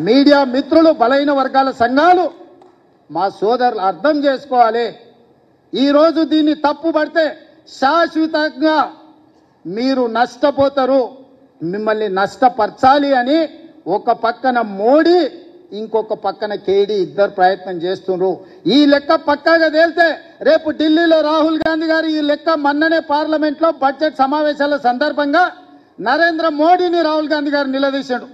Media మిత్రులు బలైన వర్గాల సంఘాలు మా సోదరులు అర్థం చేసుకోవాలి. ఈరోజు దీన్ని తప్పుపడితే శాశ్వతంగా మీరు నష్టపోతారు. మిమ్మల్ని నష్టపరచాలి అని ఒక పక్కన మోడీ ఇంకొక పక్కన కేడీ ఇద్దరు ప్రయత్నం చేస్తున్నారు. ఈ లెక్క పక్కాగా తేలితే రేపు ఢిల్లీలో రాహుల్ గాంధీ గారు ఈ లెక్క మొన్ననే పార్లమెంట్లో బడ్జెట్ సమావేశాల సందర్భంగా నరేంద్ర మోడీని రాహుల్ గాంధీ గారు నిలదీశాడు.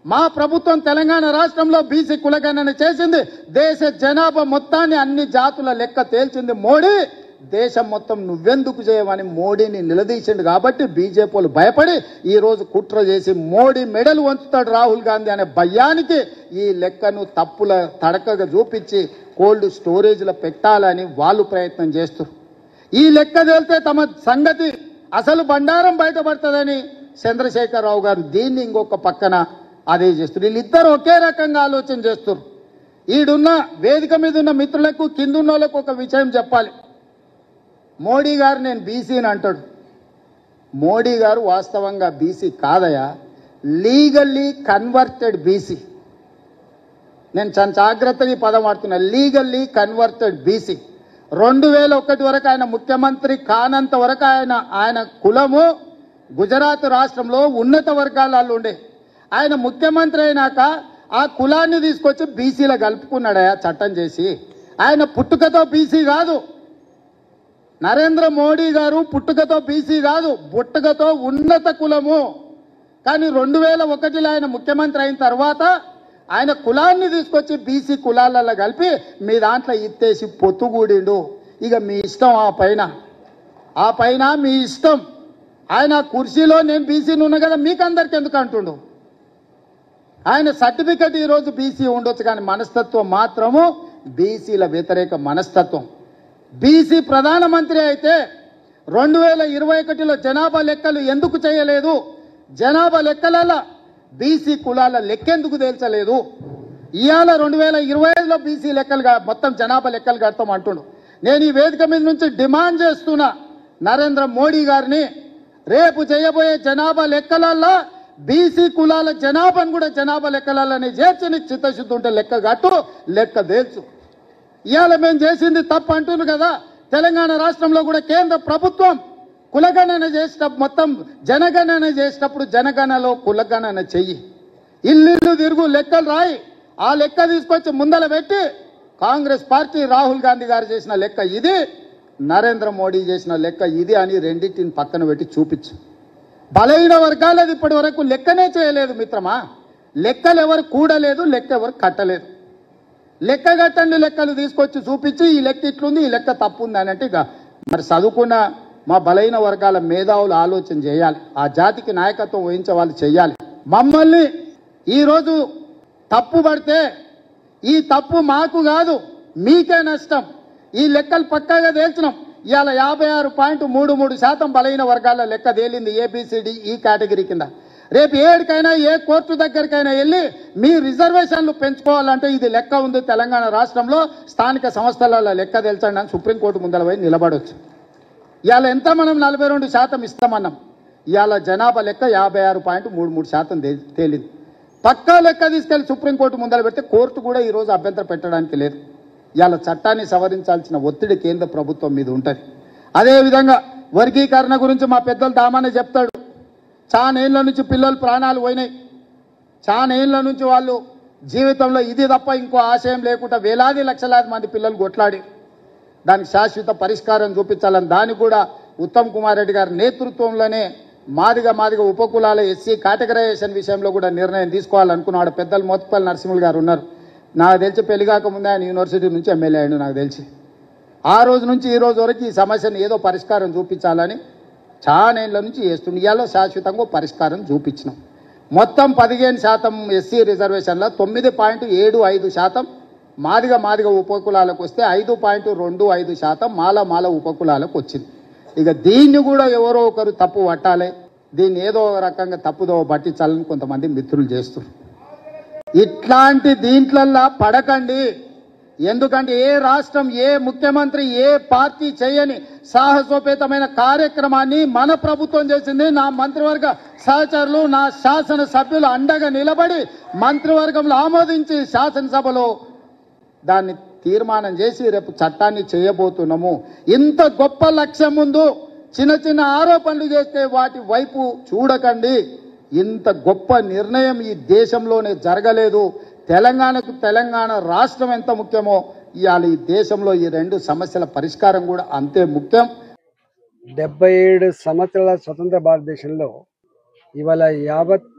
మా ప్రభుత్వం తెలంగాణ రాష్ట్రంలో బీసీ కులగణన చేసింది, దేశ జనాభా మొత్తాన్ని అన్ని జాతుల లెక్క తేల్చింది మోడీ, దేశం మొత్తం నువ్వెందుకు చేయమని మోడీని నిలదీసిండు. కాబట్టి బీజేపీలు భయపడి ఈరోజు కుట్ర చేసి మోడీ మెడలు వంచుతాడు రాహుల్ గాంధీ అనే భయానికి ఈ లెక్కను తప్పుల తడకగా చూపించి కోల్డ్ స్టోరేజ్లో పెట్టాలని వాళ్ళు ప్రయత్నం చేస్తారు. ఈ లెక్క తేలితే తమ సంగతి అసలు బండారం బయటపడుతుందని చంద్రశేఖరరావు గారు దీన్ని ఇంకొక పక్కన అదే చేస్తారు. వీళ్ళిద్దరు ఒకే రకంగా ఆలోచన చేస్తారు. ఈడున్న వేదిక మీద ఉన్న మిత్రులకు కింద ఉన్న వాళ్ళకు ఒక విషయం చెప్పాలి. మోడీ గారు నేను బీసీని అంటాడు. మోడీ గారు వాస్తవంగా బీసీ కాదయా, లీగల్లీ కన్వర్టెడ్ బీసీ. నేను చాలా జాగ్రత్తగా ఈ పదం వాడుతున్నా, లీగల్లీ కన్వర్టెడ్ బీసీ. 2001 వరకు ఆయన ముఖ్యమంత్రి కానంత వరకు ఆయన కులము గుజరాత్ రాష్ట్రంలో ఉన్నత వర్గాలలో ఉండే. ఆయన ముఖ్యమంత్రి అయినాక ఆ కులాన్ని తీసుకొచ్చి బీసీలో కలుపుకున్నాడయా చట్టం చేసి. ఆయన పుట్టుకతో బీసీ కాదు, నరేంద్ర మోడీ గారు పుట్టుకతో బీసీ కాదు, పుట్టుకతో ఉన్నత కులము. కానీ 2001లో ఆయన ముఖ్యమంత్రి అయిన తర్వాత ఆయన కులాన్ని తీసుకొచ్చి బీసీ కులాలలో కలిపి మీ దాంట్లో ఇత్తేసి పొత్తుగూడిండు. ఇక మీ ఇష్టం, ఆ పైన మీ ఇష్టం. ఆయన కుర్చీలో నేను బీసీని ఉన్నా కదా మీకు అందరికి ఎందుకు అంటుండు. ఆయన సర్టిఫికెట్ ఈరోజు బీసీ ఉండొచ్చు, కానీ మనస్తత్వం మాత్రము బీసీల వ్యతిరేక మనస్తత్వం. బీసీ ప్రధానమంత్రి అయితే 2021లో జనాభా లెక్కలు ఎందుకు చేయలేదు, జనాభా లెక్కలలో బీసీ కులాల లెక్కెందుకు తేల్చలేదు. ఇవాళ 2025లో బీసీ లెక్కలు మొత్తం జనాభా లెక్కలు కడతాం అంటుండు. నేను ఈ వేదిక మీద నుంచి డిమాండ్ చేస్తున్నా నరేంద్ర మోడీ గారిని, రేపు చేయబోయే జనాభా లెక్కలల్లో బీసీ కులాల జనాభాను కూడా జనాభా లెక్కలలోనే చేర్చి నీకు చిత్తశుద్ధి ఉంటే లెక్క కట్టు, లెక్క తేల్చు. ఇవాళ మేము చేసింది తప్పు అంటున్నారు కదా. తెలంగాణ రాష్ట్రంలో కూడా కేంద్ర ప్రభుత్వం కులగణన చేసేటప్పుడు మొత్తం జనగణన చేసేటప్పుడు జనగణనలో కులగణన చెయ్యి, ఇల్లు తిరుగు లెక్కలు రాయి. ఆ లెక్క తీసుకొచ్చి ముందల పెట్టి కాంగ్రెస్ పార్టీ రాహుల్ గాంధీ గారు చేసిన లెక్క ఇది, నరేంద్ర మోడీ చేసిన లెక్క ఇది అని రెండింటిని పక్కన పెట్టి చూపించు. బలహీన వర్గాలది ఇప్పటి వరకు లెక్కనే చేయలేదు మిత్రమా. లెక్కలు ఎవరు కూడలేదు, లెక్క ఎవరు కట్టలేదు. లెక్క కట్టండి లెక్కలు తీసుకొచ్చి చూపించి ఈ లెక్క ఇట్లుంది, ఈ లెక్క తప్పు ఉంది అని అంటే ఇక మరి చదువుకున్న మా బలహీన వర్గాల మేధావులు ఆలోచన చేయాలి, ఆ జాతికి నాయకత్వం వహించే వాళ్ళు చేయాలి. మమ్మల్ని ఈరోజు తప్పు పడితే ఈ తప్పు మాకు కాదు మీకే నష్టం. ఈ లెక్కలు పక్కాగా తేల్చినాం. ఇవాళ 56.33% బలహీన వర్గాల లెక్క తేలింది ఏబిసిడి ఈ కేటగిరీ కింద. రేపు ఏడికైనా ఏ కోర్టు దగ్గరికైనా వెళ్ళి మీ రిజర్వేషన్లు పెంచుకోవాలంటే ఇది లెక్క ఉంది తెలంగాణ రాష్ట్రంలో, స్థానిక సంస్థల లెక్క తెలుసండి అని సుప్రీంకోర్టు ముందర పోయి నిలబడవచ్చు. ఇవాళ ఎంత మనం 42% ఇస్తామన్నాం, ఇవాళ జనాభా లెక్క 56.33% తేలింది. పక్కా లెక్క తీసుకెళ్లి సుప్రీంకోర్టు ముందర పెడితే కోర్టు కూడా ఈరోజు అభ్యంతరం పెట్టడానికి లేదు. ఇవాళ చట్టాన్ని సవరించాల్సిన ఒత్తిడి కేంద్ర ప్రభుత్వం మీద ఉంటుంది. అదేవిధంగా వర్గీకరణ గురించి మా పెద్దలు దామానే చెప్తాడు. చాలా ఏళ్ళ నుంచి పిల్లలు ప్రాణాలు పోయినాయి, చాలా ఏళ్ళ నుంచి వాళ్ళు జీవితంలో ఇది తప్ప ఇంకో ఆశయం లేకుండా వేలాది లక్షలాది మంది పిల్లలు కొట్లాడి దానికి శాశ్వత పరిష్కారం చూపించాలని దానికి కూడా ఉత్తమ్ కుమార్ రెడ్డి గారి నేతృత్వంలోనే మాదిగ ఉపకులాల ఎస్సీ కేటగరైజేషన్ విషయంలో కూడా నిర్ణయం తీసుకోవాలనుకున్నాడు. పెద్దలు మోత్పల్లి నరసింహులు గారు ఉన్నారు. నాకు తెలిసి పెళ్లిగాక ముందే ఆయన యూనివర్సిటీ నుంచి ఎమ్మెల్యే అయ్యాడు. నాకు తెలిసి ఆ రోజు నుంచి ఈ రోజు వరకు ఈ సమస్యను ఏదో పరిష్కారం చూపించాలని చాలా ఏళ్ళ నుంచి చేస్తుంది. ఇవాళ శాశ్వతంగా పరిష్కారం చూపించినాం. మొత్తం 15% ఎస్సీ రిజర్వేషన్లో 9.75% మాదిగ ఉపకులాలకు వస్తే 5.25% మాల ఉపకులాలకు వచ్చింది. ఇక దీన్ని కూడా ఎవరో ఒకరు తప్పు పట్టాలి, దీన్ని ఏదో రకంగా తప్పుదో పట్టించాలని కొంతమంది మిత్రులు చేస్తారు. ఇట్లాంటి దీంట్లల్లా పడకండి. ఎందుకంటే ఏ రాష్ట్రం, ఏ ముఖ్యమంత్రి, ఏ పార్టీ చేయని సాహసోపేతమైన కార్యక్రమాన్ని మన ప్రభుత్వం చేసింది. నా మంత్రివర్గ సహచరులు, నా శాసన సభ్యులు అండగా నిలబడి మంత్రివర్గంలో ఆమోదించి శాసనసభలో దాన్ని తీర్మానం చేసి రేపు చట్టాన్ని చేయబోతున్నాము. ఇంత గొప్ప లక్ష్యం ముందు చిన్న చిన్న ఆరోపణలు చేస్తే వాటి వైపు చూడకండి. ఇంత గొప్ప నిర్ణయం ఈ దేశంలోనే జరగలేదు. తెలంగాణకు తెలంగాణ రాష్ట్రం ఎంత ముఖ్యమో ఇవాళ ఈ దేశంలో ఈ రెండు సమస్యల పరిష్కారం కూడా అంతే ముఖ్యం. 77 సంవత్సరాల స్వతంత్ర భారతదేశంలో ఇవాళ యావత్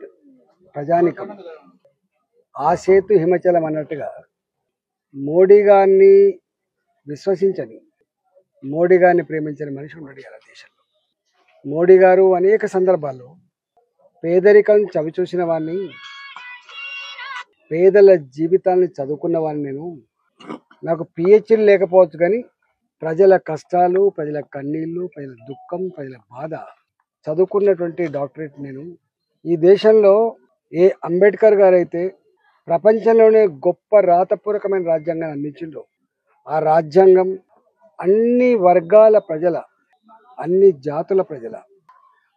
ప్రజానికం ఆసేతు హిమచలం అన్నట్టుగా మోడీ గారిని విశ్వసించని, మోడీ గారిని ప్రేమించని మనిషి ఉన్నాడు ఇలా దేశంలో. మోడీ గారు అనేక సందర్భాల్లో పేదరికం చవిచూసిన వాడిని, పేదల జీవితాన్ని చదువుకున్న వాడిని, నాకు పిహెచ్డీ లేకపోవచ్చు కానీ ప్రజల కష్టాలు, ప్రజల కన్నీళ్లు, ప్రజల దుఃఖం, ప్రజల బాధ చదువుకున్నటువంటి డాక్టరేట్ నేను. ఈ దేశంలో ఏ అంబేద్కర్ గారు అయితే ప్రపంచంలోనే గొప్ప రాతపూర్వకమైన రాజ్యాంగాన్ని అందించిండ్రో ఆ రాజ్యాంగం అన్ని వర్గాల ప్రజల, అన్ని జాతుల ప్రజల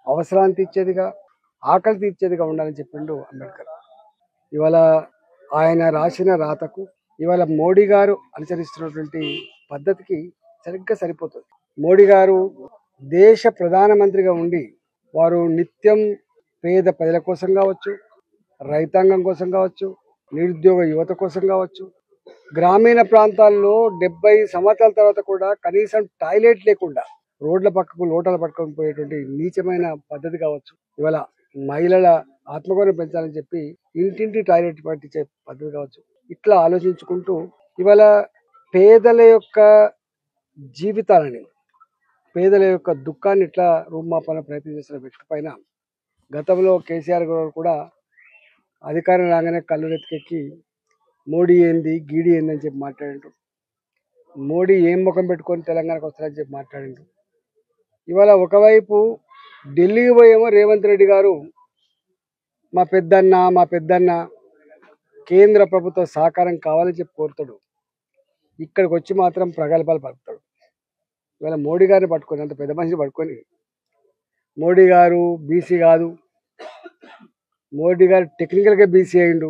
అవసరాన్ని తీర్చేదిగా, ఆకలి తీర్చేదిగా ఉండాలని చెప్పిండు అంబేద్కర్. ఇవాళ ఆయన రాసిన రాతకు ఇవాళ మోడీ గారు అనుసరిస్తున్నటువంటి పద్ధతికి సరిగ్గా సరిపోతుంది. మోడీ గారు దేశ ప్రధానమంత్రిగా ఉండి వారు నిత్యం పేద ప్రజల కోసం కావచ్చు, రైతాంగం కోసం కావచ్చు, నిరుద్యోగ యువత కోసం కావచ్చు, గ్రామీణ ప్రాంతాల్లో 70 సంవత్సరాల తర్వాత కూడా కనీసం టాయిలెట్ లేకుండా రోడ్ల పక్కకు లోటలు పట్టుకొని పోయేటువంటి నీచమైన పద్ధతి కావచ్చు, ఇవాళ మహిళల ఆత్మగౌరవం పెంచాలని చెప్పి ఇంటింటి టాయిలెట్ పట్టించే పద్ధతి కావచ్చు, ఇట్లా ఆలోచించుకుంటూ ఇవాళ పేదల యొక్క జీవితాలని, పేదల యొక్క దుఃఖాన్ని ఇట్లా రూపుమాపాలని ప్రయత్నం చేసిన వ్యక్తి పైన గతంలో కేసీఆర్ గారు కూడా అధికారం రాగానే కళ్ళు రెత్తికెక్కి మోడీ ఏంది, గీడి ఏంది అని చెప్పి మాట్లాడిండ్రు. మోడీ ఏం ముఖం పెట్టుకొని తెలంగాణకు వస్తారని చెప్పి మాట్లాడిండ్రు. ఇవాళ ఒకవైపు ఢిల్లీకి పోయేమో రేవంత్ రెడ్డి గారు మా పెద్దన్న కేంద్ర ప్రభుత్వ సహకారం కావాలని చెప్పి కోరుతాడు. ఇక్కడికి వచ్చి మాత్రం ప్రగల్భాలు పలుకుతాడు. ఇవాళ మోడీ గారిని పట్టుకొని, అంత పెద్ద మనిషిని పట్టుకొని మోడీ గారు బీసీ కాదు, మోడీ గారు టెక్నికల్గా బీసీ అయిండు,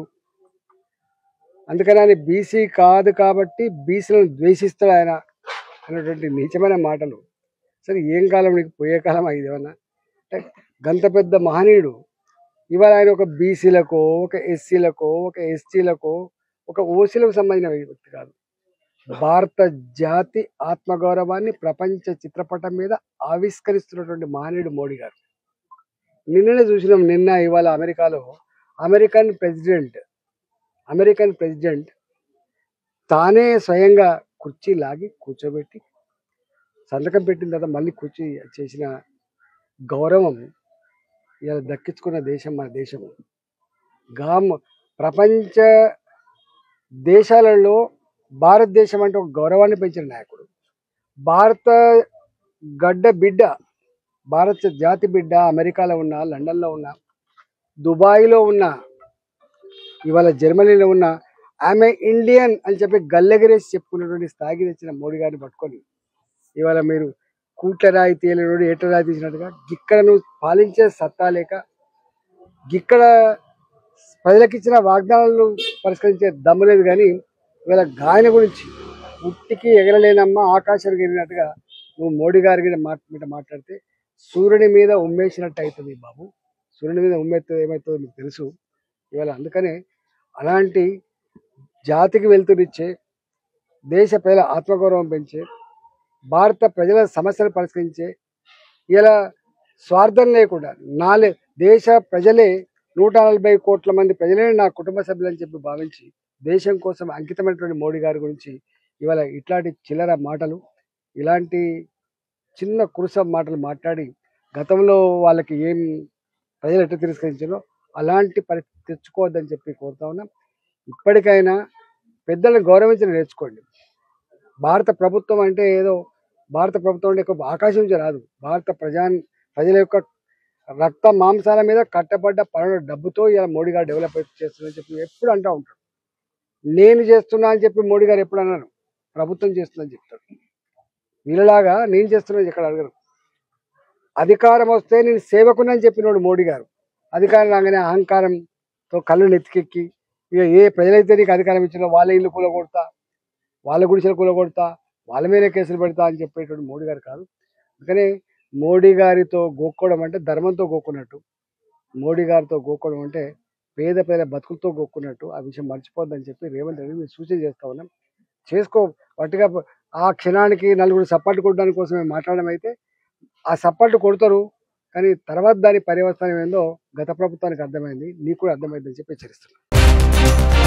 అందుకని ఆయన బీసీ కాదు కాబట్టి బీసీలను ద్వేషిస్తాడు ఆయన అన్నటువంటి నీచమైన మాటలు. సరే ఏం కాలం నీకు, పోయే కాలం ఇది ఏమన్నా? గంత పెద్ద మహనీయుడు ఇవాళ ఆయన ఒక బీసీలకో, ఒక ఎస్సీలకో, ఒక ఎస్టీలకో, ఒక ఓసీలకు సంబంధించిన వ్యక్తి కాదు. భారత జాతి ఆత్మగౌరవాన్ని ప్రపంచ చిత్రపటం మీద ఆవిష్కరిస్తున్నటువంటి మహనీయుడు మోడీ గారు. నిన్ననే చూసినాం, ఇవాళ అమెరికాలో అమెరికన్ ప్రెసిడెంట్ తానే స్వయంగా కుర్చీ లాగి కూర్చోబెట్టి సంతకం పెట్టిన తర్వాత మళ్ళీ కుర్చీ చేసిన గౌరవం ఇలా దక్కించుకున్న దేశం మన దేశం. ప్రపంచ దేశాలలో భారతదేశం అంటే ఒక గౌరవాన్ని పెంచిన నాయకుడు. భారత గడ్డ బిడ్డ, భారత జాతి బిడ్డ అమెరికాలో ఉన్న, లండన్లో ఉన్న, దుబాయ్లో ఉన్న, ఇవాళ జర్మనీలో ఉన్న ఆమె ఇండియన్ అని చెప్పి గల్లెగరేసి చెప్పుకున్నటువంటి స్థాయికి తెచ్చిన మోడీ గారిని పట్టుకొని ఇవాళ మీరు కూట్ల రాయి తేలినోడు ఏట రాయి తీసినట్టుగా గిక్కడ నువ్వు పాలించే సత్తా లేక, గిక్కడ ప్రజలకిచ్చిన వాగ్దానాలను పరిష్కరించే దమ్ము లేదు. కానీ ఇవాళ గాయన గురించి ఉట్టికి ఎగరలేనమ్మా ఆకాశానికి ఎగిరినట్టుగా నువ్వు మోడీ గారి మీద మాట్లాడితే సూర్యుని మీద ఉమ్మేసినట్టు అవుతుంది బాబు. సూర్యుని మీద ఉమ్మేస్తే ఏమవుతుందో మీకు తెలుసు. ఇవాళ అందుకనే అలాంటి జాతికి వెళ్తునిచ్చే, దేశ ప్రజల ఆత్మగౌరవం పెంచే, భారత ప్రజల సమస్యలు పరిష్కరించే, ఇలా స్వార్థం లేకుండా దేశ ప్రజలే 140 కోట్ల మంది ప్రజలే నా కుటుంబ సభ్యులని చెప్పి భావించి దేశం కోసం అంకితమైనటువంటి మోడీ గారి గురించి ఇవాళ ఇట్లాంటి చిల్లర మాటలు, ఇలాంటి చిన్న కురుస మాటలు మాట్లాడి గతంలో వాళ్ళకి ఏం ప్రజలు ఎట్లా తిరస్కరించారో అలాంటి పరిస్థితి తెచ్చుకోవద్దని చెప్పి కోరుతా ఉన్నాం. ఇప్పటికైనా పెద్దలను గౌరవించడం నేర్చుకోండి. భారత ప్రభుత్వం అంటే ఏదో భారత ప్రభుత్వం అంటే ఆకాశం నుంచి రాదు. భారత ప్రజల యొక్క రక్త మాంసాల మీద కట్టబడ్డ పనుల డబ్బుతో ఇలా మోడీ గారు డెవలప్ చేస్తుందని చెప్పి ఎప్పుడు అంటూ ఉంటాడు. నేను చేస్తున్నా అని చెప్పి మోడీ గారు ఎప్పుడు అన్నారు? ప్రభుత్వం చేస్తున్నా అని చెప్తాడు. వీళ్ళలాగా నేను చేస్తున్నా ఎక్కడ అడగరు. అధికారం వస్తే నేను సేవకునని చెప్పినోడు మోడీ గారు. అధికారం రాగానే అహంకారంతో కళ్ళు నెత్తికెక్కి ఇక ఏ ప్రజలైతే నీకు అధికారం ఇచ్చినా వాళ్ళ ఇల్లు కూలగొడతా, వాళ్ళ గుడిసెలు కూలగొడతా, వాళ్ళ మీద కేసులు పెడతా అని చెప్పేటువంటి మోడీ గారు కాదు. అందుకనే మోడీ గారితో గోక్కోవడం అంటే ధర్మంతో గోక్కున్నట్టు, మోడీ గారితో గోక్కోవడం అంటే పేద ప్రజల బతుకులతో గోక్కున్నట్టు. ఆ విషయం మర్చిపోద్దని చెప్పి రేవంత్ రెడ్డి మేము సూచన చేస్తా ఉన్నాం. చేసుకో వట్టిగా ఆ క్షణానికి నలుగురు సపోర్ట్ కొట్టడానికి కోసమే మాట్లాడడం అయితే ఆ సపోర్ట్ కొడతారు, కానీ తర్వాత దాని పర్యవసానం ఏందో గత ప్రభుత్వానికి అర్థమైంది, నీకు కూడా అర్థమైందని చెప్పి హెచ్చరిస్తున్నాను.